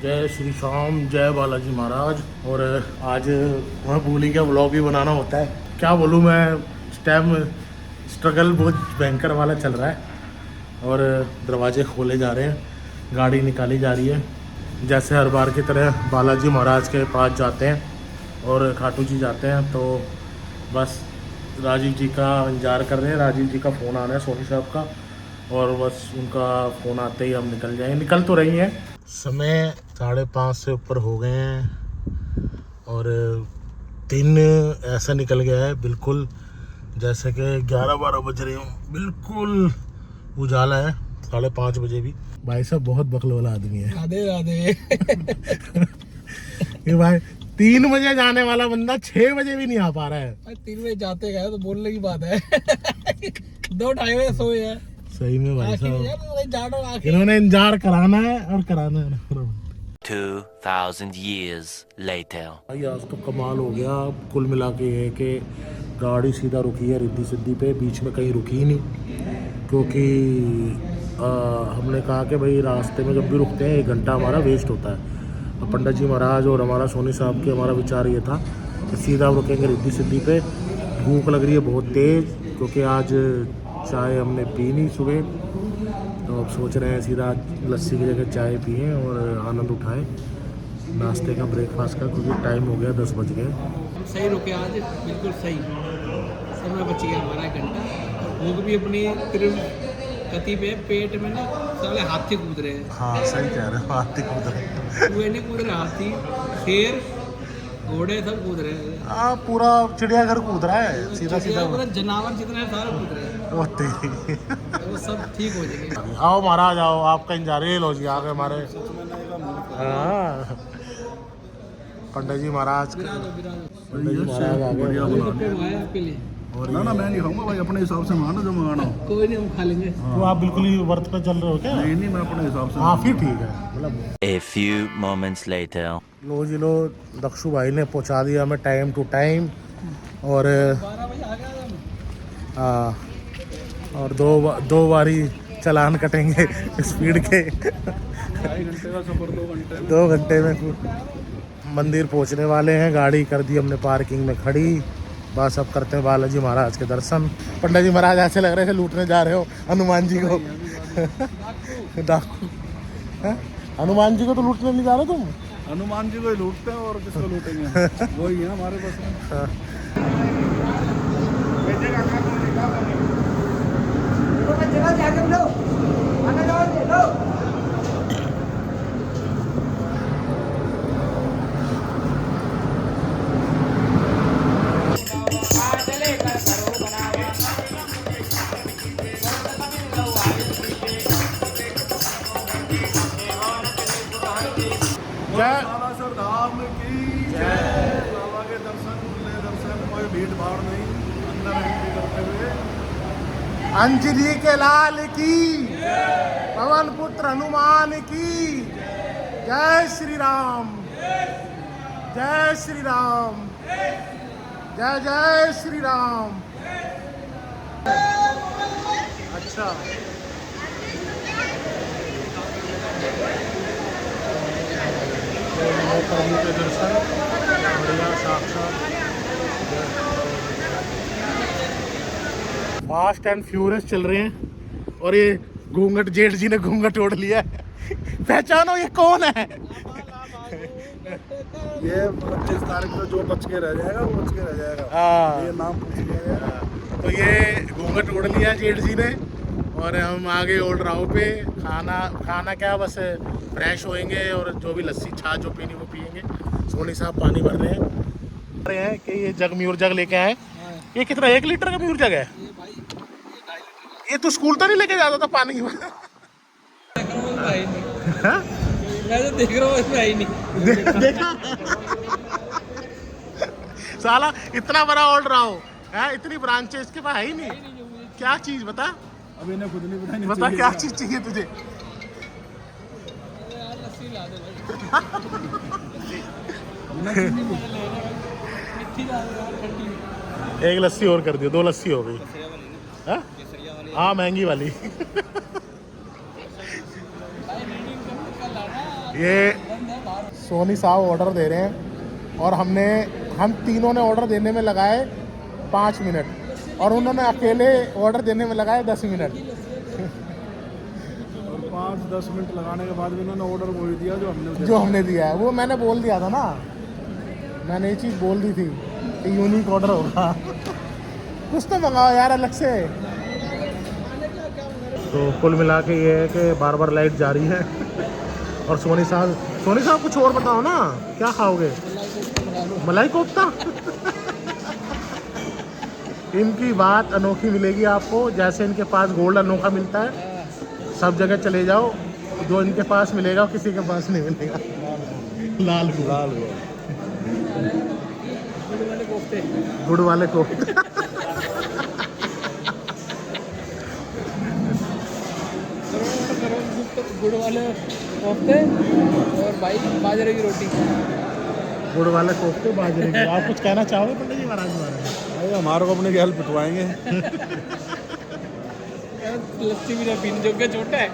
जय श्री श्याम, जय बालाजी महाराज। और आज वहाँ भूली का व्लॉग भी बनाना होता है। क्या बोलूँ मैं, इस टाइम स्ट्रगल बहुत भयंकर वाला चल रहा है और दरवाजे खोले जा रहे हैं, गाड़ी निकाली जा रही है। जैसे हर बार की तरह बालाजी महाराज के पास जाते हैं और खाटू जी जाते हैं, तो बस राजीव जी का इंतज़ार कर रहे हैं। राजीव जी का फ़ोन आना है, सोनी साहब का, और बस उनका फ़ोन आते ही हम निकल जाएंगे। निकल तो रही हैं, समय 5:30 से ऊपर हो गए हैं और दिन ऐसा निकल गया है बिल्कुल जैसे कि 11-12 बज रहे हों। बिल्कुल उजाला है, 5:30 बजे भी। भाई साहब बहुत बकल वाला आदमी है। राधे राधे। ये भाई 3 बजे जाने वाला बंदा 6 बजे भी नहीं आ पा रहा है। 3 बजे जाते गए तो बोलने की बात है। 2-2:30 बजे सोए हैं। सही में भाई साहब, आखिर इन्होंने इंतजार कराना है और कराना है। 2000 years later. भाई आज तो कमाल हो गया। कुल मिला के ये कि गाड़ी सीधा रुकी है रिद्धि सिद्धि पे, बीच में कहीं रुकी ही नहीं, क्योंकि हमने कहा कि भाई रास्ते में जब भी रुकते हैं 1 घंटा हमारा वेस्ट होता है। और पंडित जी महाराज और हमारा सोनी साहब के हमारा विचार ये था कि सीधा रुकेंगे रिद्धि सिद्धि पे। भूख लग रही है बहुत तेज़, क्योंकि आज चाय हमने पी नहीं सुबह, तो अब सोच रहे हैं सीधा लस्सी की जगह चाय पिएं और आनंद उठाएं नाश्ते का, ब्रेकफास्ट का, क्योंकि टाइम हो गया 10 बज गए। सही रुके आज, बिल्कुल सही समय बच गया हमारा 1 घंटा। भूख भी अपनी गति पे, पेट में ना साले हाथी कूद रहे हैं। हाँ सही कह रहे हो, हाथी कूद रहे। कुएं नहीं कूद रहे, हाथी, शेर, घोड़े सब कूद रहे हैं। हाँ पूरा चिड़ियाघर कूद रहा है सीधा सीधा। मतलब जानवर जितने हैं सारे कूद रहे हैं। वो सब ठीक हो जाएंगे। आओ महाराज आओ, आपका इंतजार। ये लो जी आ गए हमारे। हाँ पंडित जी महाराज, पंडित जी महाराज आ गए। आपके लिए और ना मैं नहीं खाऊंगा भाई, अपने हिसाब से मानो जो मंगाना हो। कोई नहीं, हम खा लेंगे। तो आप बिल्कुल ही वर्त पे चल रहे हो क्या? नहीं मैं अपने हिसाब से। हाँ फिर ठीक है। मतलब A few moments later. लो जी लो, दक्षु भाई ने पहुंचा दिया हमें टाइम टू टाइम। और 12 बजे आ गया। हाँ, और दो बारी चालान कटेंगे स्पीड के। 2.5 घंटे का सफर, 2 घंटे में। 2 घंटे में मंदिर पहुंचने वाले हैं। गाड़ी कर दी हमने पार्किंग में खड़ी। बस अब करते हैं बालाजी महाराज के दर्शन। पंडित जी महाराज ऐसे लग रहे थे लूटने जा रहे हो हनुमान जी को। डाकू हैं? हनुमान जी को तो लूटने नहीं जा रहे तुम? हनुमान जी को ही लूटते हैं और किसको लूटेंगे। वही है हमारे पास में। जय बालासर धाम की जय। बाबा के दर्शन, खुले दर्शन, कोई भीड़ भाड़ नहीं, अंदर एंट्री करते हुए। अंजलि के लाल की, पवन पुत्र हनुमान की जय श्री राम, जय श्री राम, जय जय श्री राम। अच्छा प्रभु के दर्शन बढ़िया साक्षात। फास्ट एंड फ्यूरियस चल रहे हैं और ये घूंघट, जेठ जी ने घूंघट ओढ़ लिया है। पहचानो ये कौन है? ये 25 तारीख को जो बच के रह जाएगा वो बच के रह जाएगा। हाँ। ये नाम पूछ लिया। तो ये घूंघट ओढ़ लिया जेठ जी ने और हम आगे ओल्ड राव पे खाना क्या, बस फ्रेश होएंगे और जो भी लस्सी छाछ जो पीनी वो पियेंगे। सोनी साहब पानी भर रहे हैं कि ये जग म्यूर जग लेके आए। ये कितना, 1 लीटर का म्यूर जग है? ये तो स्कूल तो नहीं लेके जाता था पानी? हाँ? मैं तो देख रहा हूँ, इसमें आई नहीं। देखा साला इतना बड़ा ओल्ड राव है, इतनी ब्रांचेस इसके पास है ही नहीं। क्या चीज बता, अब इन्हें खुद नहीं बताया। बता क्या चीज चाहिए तुझे? लस्सी ला दे भाई। एक लस्सी और कर दियो, 2 लस्सी हो गई। हाँ? हाँ महंगी वाली। ये सोनी साहब ऑर्डर दे रहे हैं और हम तीनों ने ऑर्डर देने में लगाए 5 मिनट और उन्होंने अकेले ऑर्डर देने में लगाए 10 मिनट। और 5-10 मिनट लगाने के बाद भी उन्होंने ऑर्डर वही दिया जो हमने दिया है। वो मैंने बोल दिया था ना, मैंने ये चीज़ बोल दी थी कि यूनिक ऑर्डर होगा। कुछ तो मंगाओ यार अलग से। तो कुल मिला के ये है कि बार बार लाइट जा रही है। और सोनी साहब कुछ और बताओ ना, क्या खाओगे? मलाई कोफ्ता। इनकी बात अनोखी मिलेगी आपको, जैसे इनके पास गोल्ड अनोखा मिलता है। सब जगह चले जाओ, जो इनके पास मिलेगा किसी के पास नहीं मिलेगा। लाल गुड़ वाले कोफ्ते। गुड़ वाले कोफ्ते और भाई बाजरे की रोटी। गुड़ वाले कोफ्ते बाजरे की। आप कुछ कहना चाहोगे पंडित जी महाराज के बारे में? भाई हमारे को अपने गैल पिटवाएंगे। लस्सी भी ना पीने जो क्या छोटा है।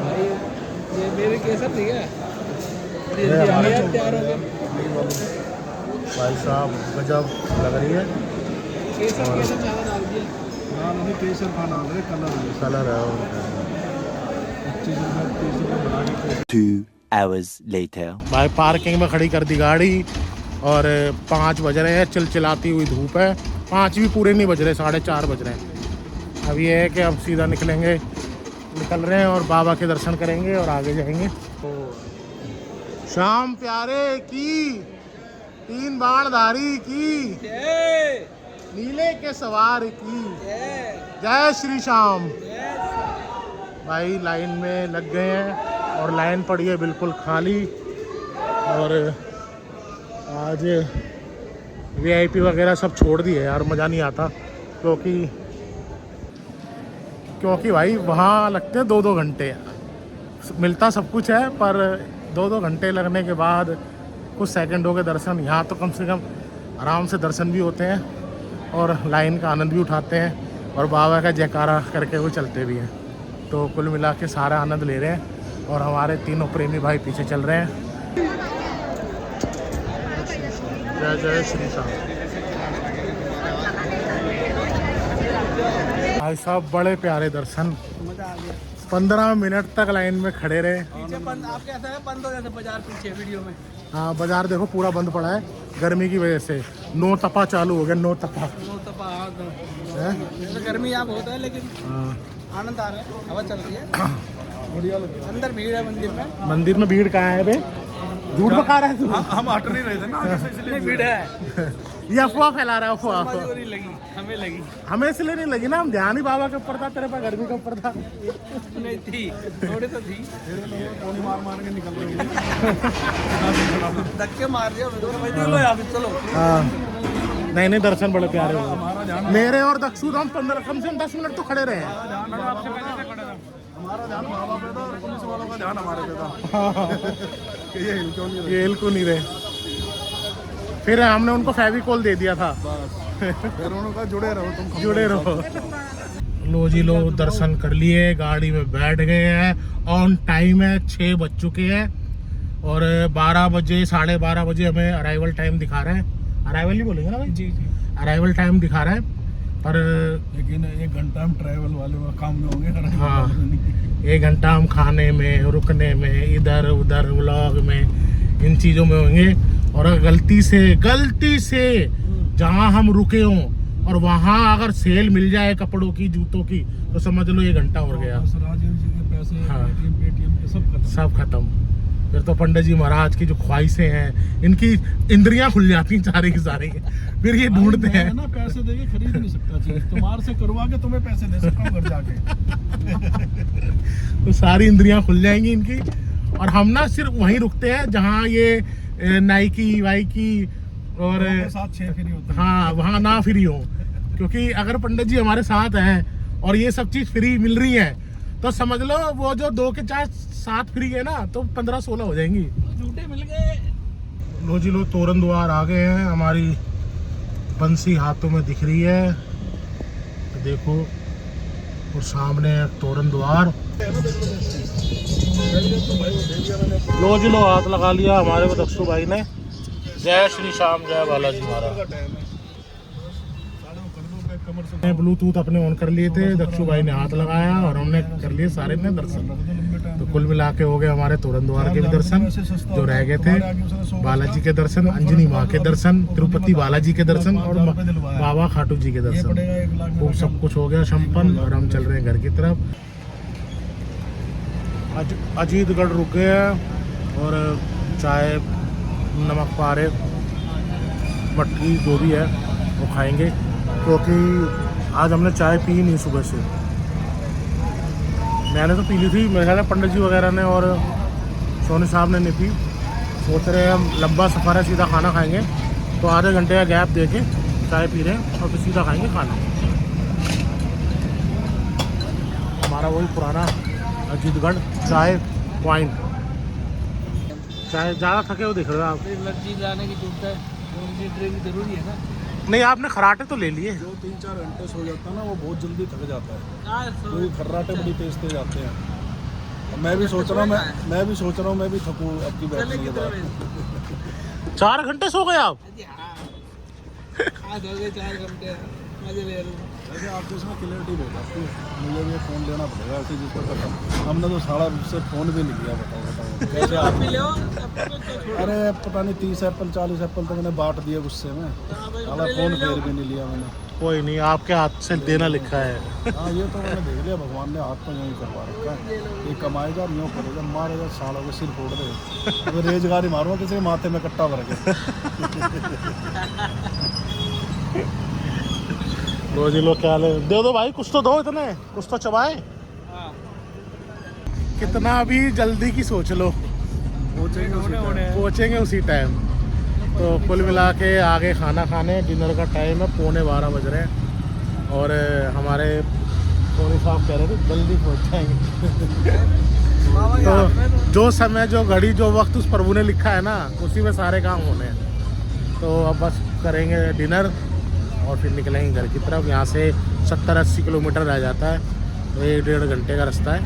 भाई ये मेरे केसर नहीं है। तैयार हो गए भाई साहब, गजब लग रही है। केसर ज़्यादा डाल दिया। हाँ नहीं, केसर खाना कलर है। 2 hours later. भाई पार्किंग में खड़ी कर दी गाड़ी और 5 बज रहे हैं, चिलचिलाती हुई धूप है। 5 भी पूरे नहीं बज रहे, 4:30 बज रहे हैं। अब ये है कि अब सीधा निकल रहे हैं और बाबा के दर्शन करेंगे और आगे जाएंगे। शाम प्यारे की 3 बाणधारी की नीले के सवार की जय श्री श्याम। भाई लाइन में लग गए हैं और लाइन पड़ी है बिल्कुल खाली। और आज VIP वगैरह सब छोड़ दिए यार, मज़ा नहीं आता क्योंकि भाई वहाँ लगते हैं 2-2 घंटे। मिलता सब कुछ है पर 2-2 घंटे लगने के बाद कुछ सेकंडों के दर्शन। यहाँ तो कम से कम आराम से दर्शन भी होते हैं और लाइन का आनंद भी उठाते हैं और बाबा का जयकारा करके वो चलते भी हैं। तो कुल मिला के सारा आनंद ले रहे हैं और हमारे तीनों प्रेमी भाई पीछे चल रहे हैं। जय जय श्री श्याम। भाई साहब बड़े प्यारे दर्शन। 15 मिनट तक लाइन में खड़े रहे। पीछे बंद, आप कैसा है बंद हो जाता बाजार पीछे वीडियो में। हाँ बाजार देखो पूरा बंद पड़ा है गर्मी की वजह से। 9 तपा चालू हो गया। 9 तपा है? तो गर्मी यहाँ बहुत है लेकिन आनंद आ रहा है, हवा चल रही है। बढ़िया लग रहा है। अंदर भीड़ है मंदिर में भीड़ कहाँ है बे? झूठ बता रहा है तू। हम हट नहीं रहे थे ना, इसलिए भीड़ है। ये अफवाह फैला रहा है। अफवाह नहीं लगी, हमें लगी। हमें इसलिए नहीं लगी ना, हम ध्यान ही बाबा के ऊपर था, तेरे पास गर्मी के ऊपर था। नहीं थी, थोड़ी तो थी। मार के निकल रहे धक्के मार दिया। चलो हाँ नहीं दर्शन बड़े प्यारे हुए मेरे और दक्षु। हम 15 कम से कम 10 मिनट तो खड़े रहे हैं। हमारा ध्यान बाबा पे था और पुलिस वालों का ध्यान हमारे पे था। ये हिल क्यों नहीं रहे? ये हिल को नहीं रहे। फिर हमने उनको फेविकोल दे दिया था। फिर उन्होंने कहा जुड़े रहो, तुम जुड़े रहो। लो जी लो, दर्शन कर लिए, गाड़ी में बैठ गए हैं। ऑन टाइम है, 6 बज चुके हैं और 12 बजे 12:30 बजे हमें अराइवल टाइम दिखा रहे हैं। अराइवल ही बोलेंगे ना भाई? जी अराइवल टाइम दिखा रहा है पर लेकिन 1 घंटा हम ट्रैवल वाले काम में होंगे। हाँ 1 घंटा हम खाने में, रुकने में, इधर उधर व्लॉग में, इन चीज़ों में होंगे। और अगर गलती से जहाँ हम रुके हों और वहाँ अगर सेल मिल जाए कपड़ों की, जूतों की, तो समझ लो 1 घंटा हो गया। हाँ सब खत्म। फिर तो पंडित जी महाराज की जो ख्वाहिशें हैं, इनकी इंद्रियां खुल जाती हैं सारी की सारी। फिर ये ढूंढते हैं ना, पैसे देके खरीद नहीं सकता चीज, तुम्हारे से करवा के तुम्हें पैसे दे सकता हूँ घर जाके। तो सारी इंद्रियां खुल जाएंगी इनकी। और हम ना सिर्फ वहीं रुकते हैं जहाँ ये नाइकी वाइकी और साथ 6 फ्री होते हैं। हाँ वहाँ ना फ्री हो, क्योंकि अगर पंडित जी हमारे साथ हैं और ये सब चीज़ फ्री मिल रही है तो समझ लो वो जो 2 के 7 फ्री है ना, तो 15-16 हो जाएंगी। झूठे मिल गए। लो जी लो, तोरण द्वार आ गए हैं। हमारी बंसी हाथों में दिख रही है, तो देखो, और सामने तोरण द्वार। लो जी लो, हाथ लगा लिया हमारे को दक्षु भाई ने। जय श्री श्याम, जय बालाजी महाराज। ब्लूटूथ अपने ऑन कर लिए थे, दक्षु भाई ने हाथ लगाया और हमने कर लिए सारे ने दर्शन। तो कुल मिला के हो गए हमारे तोरण द्वार के भी दर्शन जो रह गए थे, बालाजी के दर्शन, अंजनी माँ के दर्शन, तिरुपति बालाजी के दर्शन और बाबा खाटू जी के दर्शन। वो सब कुछ हो गया संपन्न और हम चल रहे हैं घर की तरफ। अजीतगढ़ रुक गए हैं और चाय, नमक पारे, मटकी जो भी है वो खाएंगे, क्योंकि आज हमने चाय पी नहीं सुबह से। मैंने तो पी ली थी, मेरे ख्याल में पंडित जी वगैरह ने और सोनी साहब ने नहीं पी। सोच रहे हैं हम लंबा सफ़र है, सीधा खाना खाएंगे, तो आधे घंटे का गैप दे के चाय पी रहे हैं और फिर सीधा खाएंगे खाना। हमारा वही पुराना अजीतगढ़ चाय पॉइंट। चाय ज़्यादा थके हो दिख रहे हो आप। एनर्जी लाने की जरूरत है, एनर्जी ड्रिंक जरूरी है ना। नहीं, आपने खराटे तो ले लिए। जो 3-4 घंटे सो जाता है ना, वो बहुत जल्दी थक जाता है। तो क्योंकि खर्राटे बड़ी तेज तेज आते हैं। मैं भी सोच रहा हूँ मैं भी थकूँ अब की बैठने के बाद। 4 घंटे सो गए आप? आज हो गए 4 घंटे, मजे ले रहा हूँ। वैसे आपको इसमें क्लियरिटी बहुत आती है। मुझे भी फ़ोन लेना पड़ेगा ऐसे जिस पर खत्म। हमने तो सारा उससे फ़ोन भी नहीं लिया। बताओ कैसे आप? अरे पता नहीं 30 एप्पल 40 एप्पल तो मैंने बांट दिए गुस्से में। साला फ़ोन फिर भी नहीं लिया मैंने। कोई नहीं, आपके हाथ से देना लिखा है। हाँ, ये तो मैंने देख लिया, भगवान ने हाथ तो यूँ करवा रखा है। ये कमाएगा यूँ करेगा, मारेगा, सालों के सिर फोड़ देगा। तो रेजगार ही मारूंगा किसी के माथे में कट्टा भर के। रोजी लो, क्या ले दे दो भाई, कुछ तो दो, इतने कुछ तो चबाए। कितना भी जल्दी की सोच लो, पहुँचेंगे उसी टाइम। तो कुल मिला के आगे खाना खाने, डिनर का टाइम है, 11:15 बज रहे हैं और हमारे सोनी साहब कह रहे थे जल्दी पहुँच जाएंगे। तो जो समय, जो घड़ी, जो वक्त उस प्रभु ने लिखा है ना, उसी में सारे काम होने हैं। तो अब बस करेंगे डिनर और फिर निकलेंगे घर की तरफ। यहाँ से 70-80 किलोमीटर रह जाता है, तो 1-1.5 घंटे का रास्ता है।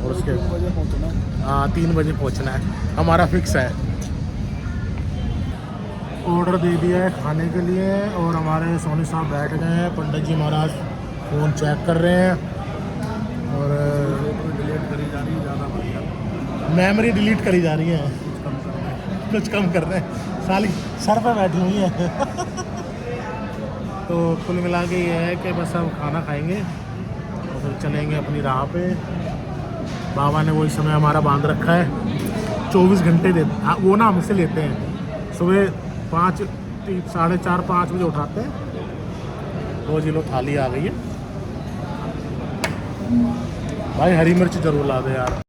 और उसके 3 बजे पहुँचना है। हाँ, 3 बजे पहुँचना है, हमारा फिक्स है। ऑर्डर दे दिया है खाने के लिए और हमारे सोनी साहब बैठ गए हैं। पंडित जी महाराज फ़ोन चेक कर रहे हैं और डिलीट करी जा रही है, ज़्यादा बढ़िया। मेमोरी डिलीट करी जा रही है, कुछ कम कर रहे हैं, साली सर पे बैठी हुई है। तो कुल मिला के ये है कि बस अब खाना खाएंगे और फिर चलेंगे अपनी राह पे। बाबा ने वही समय हमारा बांध रखा है, 24 घंटे देते। हाँ, वो ना हमसे लेते हैं, सुबह 5, 4:30, 5 बजे उठाते हैं। 2 किलो थाली आ गई है भाई, हरी मिर्च जरूर ला दे यार।